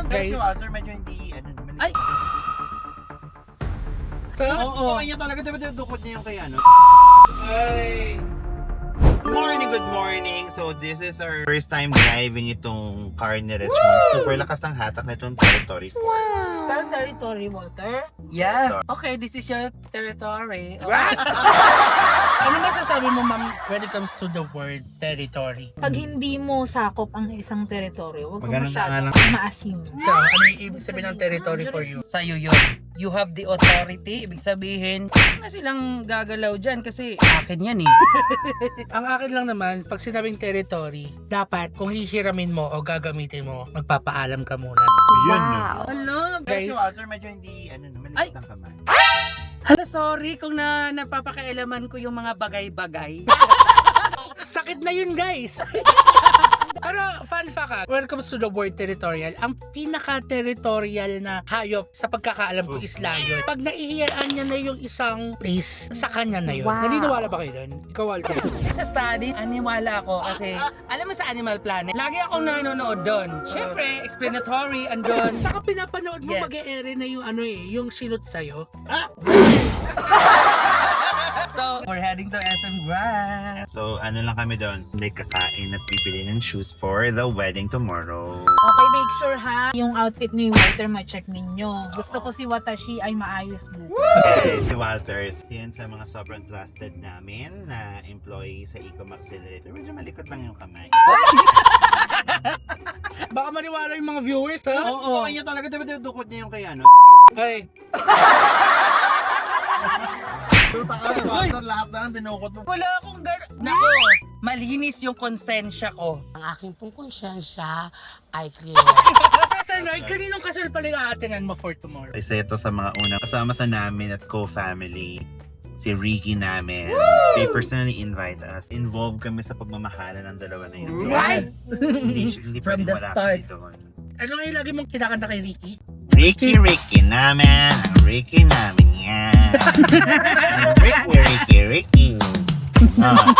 Guys. Si Walter medyo hindi, ano naman. Ay! Oo, niya talaga, diba dukot niya yung kay ano? Ay! Good morning! So this is our first time driving itong car ni Richmond. Super lakas ang hatak na itong territory. Wow! Territory, Walter? Yeah. Okay, this is your territory. Ano masasabi mo, ma'am, when it comes to the word territory? Pag hindi mo sakop ang isang territory, huwag mo Maganda masyadong nga maasim. Ikaw, ano yung ibig sabihin ng territory for you? Sa'yo yun. You have the authority. Ibig sabihin, na silang gagalaw dyan kasi akin yan eh. Ang akin lang naman, pag sinabing territory, dapat kung hihiramin mo o gagamitin mo, magpapaalam ka muna. Yun, Ano? Pero si Guys. Walter medyo hindi, ano naman, Ay! liit ang kamay. Hala, sorry kung napapakailaman ko yung mga bagay-bagay. Sakit na yun, guys! Pero fun fact when it comes to the word territorial, ang pinaka-territorial na hayop sa pagkakaalam ko is lion. Pag naihiyaan niya na yung isang place, sa kanya na yun. Wow. Naniniwala ba kayo doon? Ikaw, Walter? Kasi sa study, aniwala ako kasi alam mo sa Animal Planet, lagi akong nanonood doon. Siyempre, explanatory, andun. Saka pinapanood mo Yes. mag-e-ere na yung ano eh, yung sinot sa'yo. Ah! So, we're heading to SM Grand. So ano lang kami doon, may kakain at bibili ng shoes for the wedding tomorrow. Okay, make sure ha, yung outfit ni Walter ma-check ninyo. Gusto ko si Watashi ay maayos mo. Okay, si Walter, yan sa mga sobrang trusted namin na employee sa Ecom Accelerator. Medyo malikot lang yung kamay. Baka maniwala yung mga viewers, ha? Oo, niya talaga, diba dukot niya yung kay ano? Ay, Lahat na lang dinukot mo. Wala akong Nako, malinis yung konsensya ko. Ang aking pong konsyensya ay clear. kasal na, kaninong kasal pala yung aatinan mo for tomorrow? Isa ito sa mga unang kasama sa namin at co-family. Si Ricky namin. They personally invite us. Involved kami sa pagmamahalan ng dalawa na yun. So, Right? hindi From pwedeng the wala start. kami doon. Ano nga yung lagi mong kinakanta kay Ricky? Ricky namin. Ang Ricky namin yan. Ricky. Ah,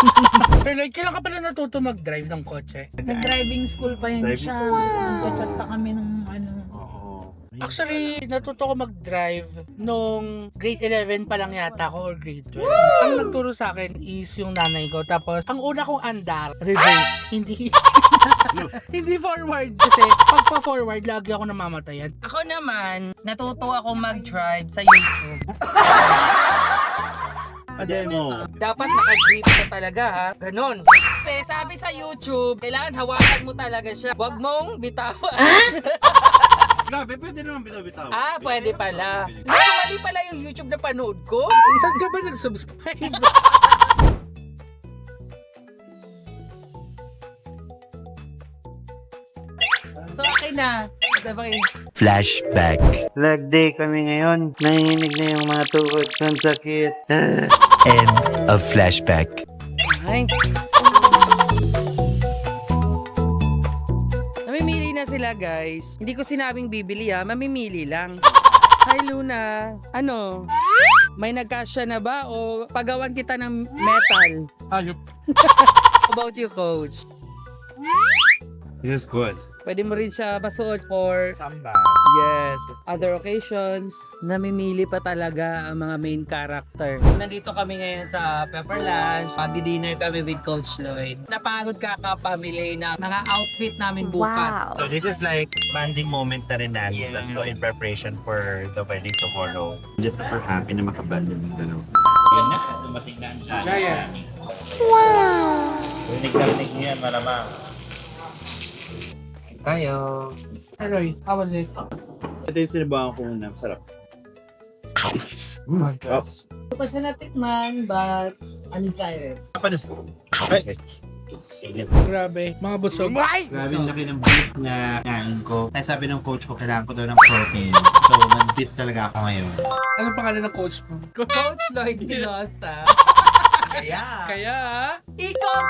Pero like, kailan ka pala natuto mag-drive ng kotse? Nag-driving school pa yun Driving siya. school. Nag-chat pa kami nung ano. oo. Actually, natuto ko mag-drive nung grade 11 pa lang yata ako or grade 12. Ang nagturo sa akin is yung nanay ko. Tapos, ang una kong andar, reverse. Hindi forward. Kasi pag pa-forward, lagi ako namamatayan. Ako naman, natuto ako mag-drive sa YouTube. Demo. Dapat naka-grip ka talaga ha. Ganon. Kasi sabi sa YouTube, kailangan hawakan mo talaga siya. Huwag mong bitawan. Grabe, pwede naman bitaw-bitaw. Pwede pala. Mali pala yung YouTube na panood ko. Saan ka ba nag-subscribe? So okay na. Sabay. Flashback. Leg day kami ngayon. Nanginginig na yung mga tuhod. Ang sakit. End of flashback. Ay. Mamimili na sila guys. Hindi ko sinabing bibili ha. Mamimili lang. Hi Luna. Ano? May nagkasya na ba o pagawan kita ng metal? Ayop. How about you, coach? This is good. Pwede mo rin siya masuot for Samba. yes, other occasions. Namimili pa talaga ang mga main character. Nandito kami ngayon sa Pepper Lunch. Pag-dinner kami with Coach Lloyd. Napagod ka pamili na mga outfit namin bukas. So this is like banding moment na rin namin in preparation for the wedding tomorrow. I'm just super happy na makabanding ng dalawa. Yan na, dumating na ang Jaya. Rinig niya, malamang. Tayo. Roy, how was it? Ito yung sinibuhan ko una. Sarap. Oh my God. Ito pa siya natikman, but I'm excited. Papanos. Ay. Grabe, mga busog. Grabe yung laki ng beef na kain ko. Kaya sabi ng coach ko, kailangan ko daw ng protein. So, nag-beef talaga ako ngayon. Anong pangalan ng coach mo? Coach Lloyd Dinosta. Kaya Kaya, ikaw